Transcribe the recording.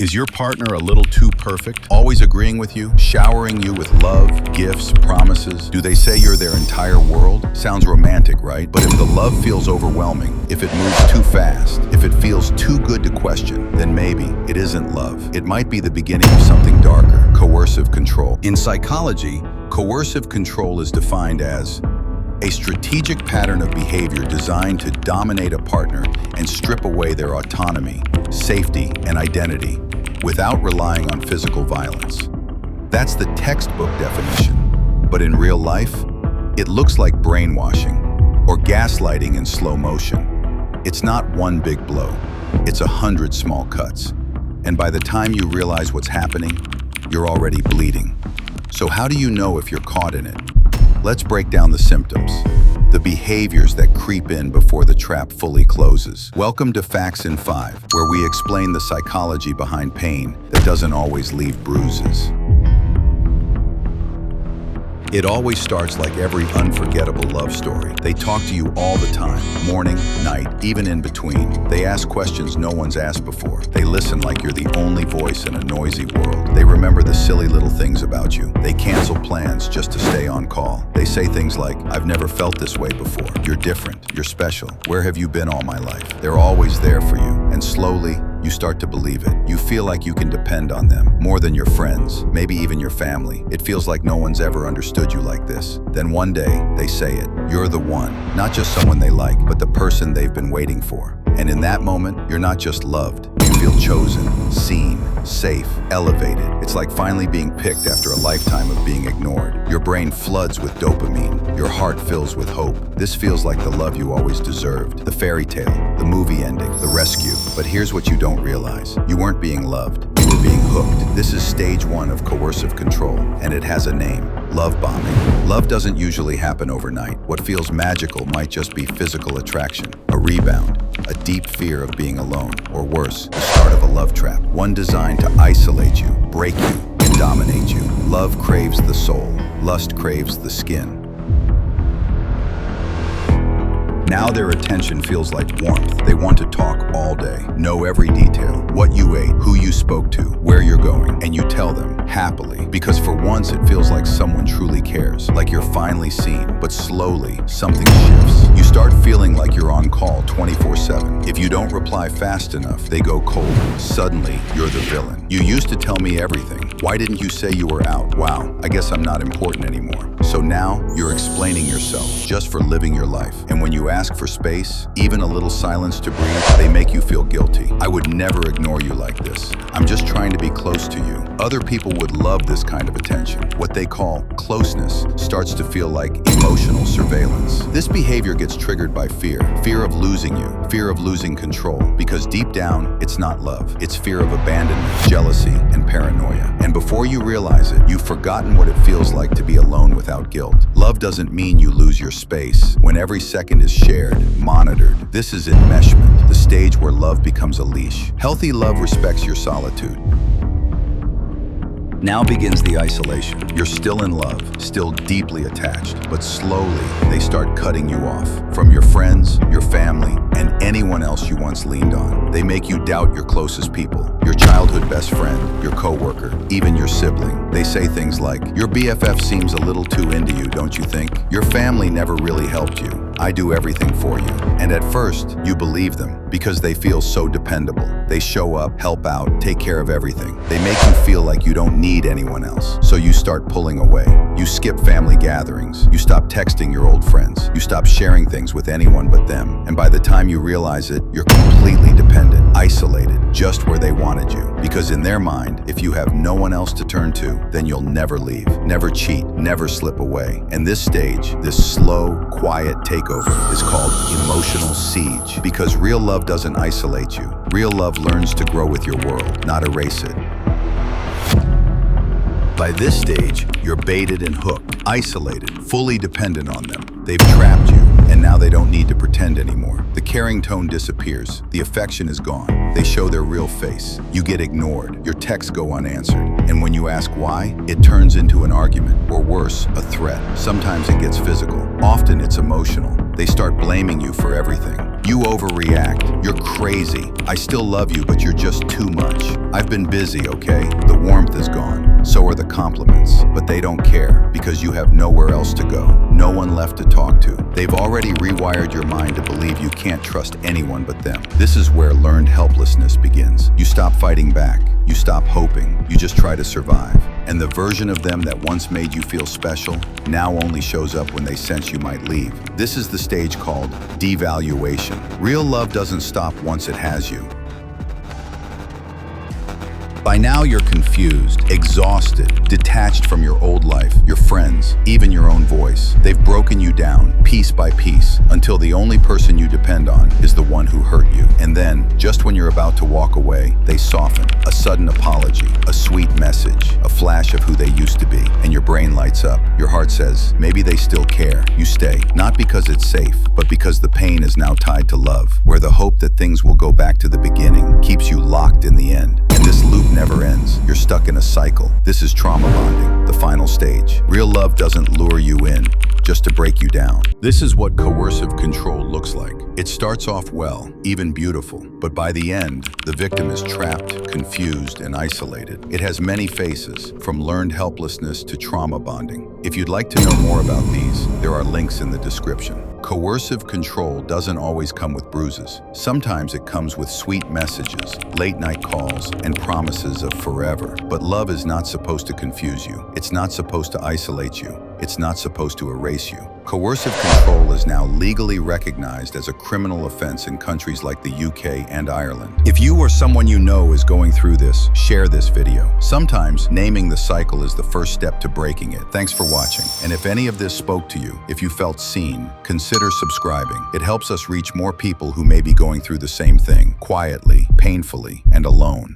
Is your partner a little too perfect? Always agreeing with you? Showering you with love, gifts, promises? Do they say you're their entire world? Sounds romantic, right? But if the love feels overwhelming, if it moves too fast, if it feels too good to question, then maybe it isn't love. It might be the beginning of something darker, coercive control. In psychology, coercive control is defined as a strategic pattern of behavior designed to dominate a partner and strip away their autonomy, safety, and identity without relying on physical violence. That's the textbook definition. But in real life, it looks like brainwashing or gaslighting in slow motion. It's not one big blow, it's 100 small cuts. And by the time you realize what's happening, you're already bleeding. So how do you know if you're caught in it? Let's break down the symptoms, the behaviors that creep in before the trap fully closes. Welcome to Facts in 5, where we explain the psychology behind pain that doesn't always leave bruises. It always starts like every unforgettable love story. They talk to you all the time, morning, night, even in between. They ask questions no one's asked before. They listen like you're the only voice in a noisy world. They remember the silly little things about you. They cancel plans just to stay on call. They say things like, "I've never felt this way before. You're different. You're special. Where have you been all my life?" They're always there for you. And slowly, you start to believe it. You feel like you can depend on them, more than your friends, maybe even your family. It feels like no one's ever understood you like this. Then one day, they say it. You're the one. Not just someone they like, but the person they've been waiting for. And in that moment, you're not just loved. You feel chosen, seen, safe, elevated. It's like finally being picked after a lifetime of being ignored. Your brain floods with dopamine. Your heart fills with hope. This feels like the love you always deserved. The fairy tale, the movie ending, the rescue. But here's what you don't realize. You weren't being loved. You were being hooked. This is stage 1 of coercive control, and it has a name. Love bombing. Love doesn't usually happen overnight. What feels magical might just be physical attraction, a rebound, a deep fear of being alone, or worse, the start of a love trap. One designed to isolate you, break you, and dominate you. Love craves the soul. Lust craves the skin. Now their attention feels like warmth. They want to talk all day, know every detail, what you ate, who you spoke to, where you're going, and you tell them happily, because for once it feels like someone truly cares, like you're finally seen. But slowly, something shifts. You start feeling like you're on call 24/7. If you don't reply fast enough, they go cold. Suddenly, you're the villain. You used to tell me everything. Why didn't you say you were out? Wow, I guess I'm not important anymore. So now, you're explaining yourself just for living your life. And when you ask for space, even a little silence to breathe, they make you feel guilty. I would never ignore you like this. I'm just trying to be close to you. Other people would love this kind of attention. What they call closeness starts to feel like emotional surveillance. This behavior gets triggered by fear. Fear of losing you, fear of losing control. Because deep down, it's not love. It's fear of abandonment, jealousy, and paranoia. And before you realize it, you've forgotten what it feels like to be alone without guilt. Love doesn't mean you lose your space when every second is shared, monitored. This is enmeshment, the stage where love becomes a leash. Healthy love respects your solitude. Now begins the isolation. You're still in love, still deeply attached, but slowly they start cutting you off from your friends, your family, and anyone else you once leaned on. They make you doubt your closest people, your childhood best friend, your coworker, even your sibling. They say things like, "Your BFF seems a little too into you, don't you think? Your family never really helped you. I do everything for you." And at first, you believe them because they feel so dependable. They show up, help out, take care of everything. They make you feel like you don't need anyone else. So you start pulling away. You skip family gatherings. You stop texting your old friends. You stop sharing things with anyone but them. And by the time you realize it, you're completely dependent, isolated, just where they wanted you. Because in their mind, if you have no one else to turn to, then you'll never leave, never cheat, never slip away. And this stage, this slow, quiet takeover, is called emotional siege. Because real love doesn't isolate you. Real love learns to grow with your world, not erase it. By this stage, you're baited and hooked, isolated, fully dependent on them. They've trapped you, and now they don't need to pretend anymore. The caring tone disappears. The affection is gone. They show their real face. You get ignored. Your texts go unanswered. And when you ask why, it turns into an argument, or worse, a threat. Sometimes it gets physical. Often it's emotional. They start blaming you for everything. You overreact. You're crazy. I still love you, but you're just too much. I've been busy, okay? The warmth is gone. So are the compliments. But they don't care because you have nowhere else to go. No one left to talk to. They've already rewired your mind to believe you can't trust anyone but them. This is where learned helplessness begins. You stop fighting back. You stop hoping. You just try to survive. And the version of them that once made you feel special now only shows up when they sense you might leave. This is the stage called devaluation. Real love doesn't stop once it has you. By now you're confused, exhausted, detached from your old life, your friends, even your own voice. They've broken you down, piece by piece, until the only person you depend on is the one who hurt you. And then, just when you're about to walk away, they soften. A sudden apology, a sweet message, a flash of who they used to be, and your brain lights up. Your heart says, maybe they still care. You stay, not because it's safe, but because the pain is now tied to love, where the hope that things will go back to the beginning keeps you locked in the end. And this loop never ends. You're stuck in a cycle. This is trauma bonding, the final stage. Real love doesn't lure you in just to break you down. This is what coercive control looks like. It starts off well, even beautiful, but by the end, the victim is trapped, confused, and isolated. It has many faces, from learned helplessness to trauma bonding. If you'd like to know more about these, there are links in the description. Coercive control doesn't always come with bruises. Sometimes it comes with sweet messages, late-night calls, and promises of forever. But love is not supposed to confuse you. It's not supposed to isolate you. It's not supposed to erase you. Coercive control is now legally recognized as a criminal offense in countries like the UK and Ireland. If you or someone you know is going through this, share this video. Sometimes naming the cycle is the first step to breaking it. Thanks for watching. And if any of this spoke to you, if you felt seen, consider subscribing. It helps us reach more people who may be going through the same thing, quietly, painfully, and alone.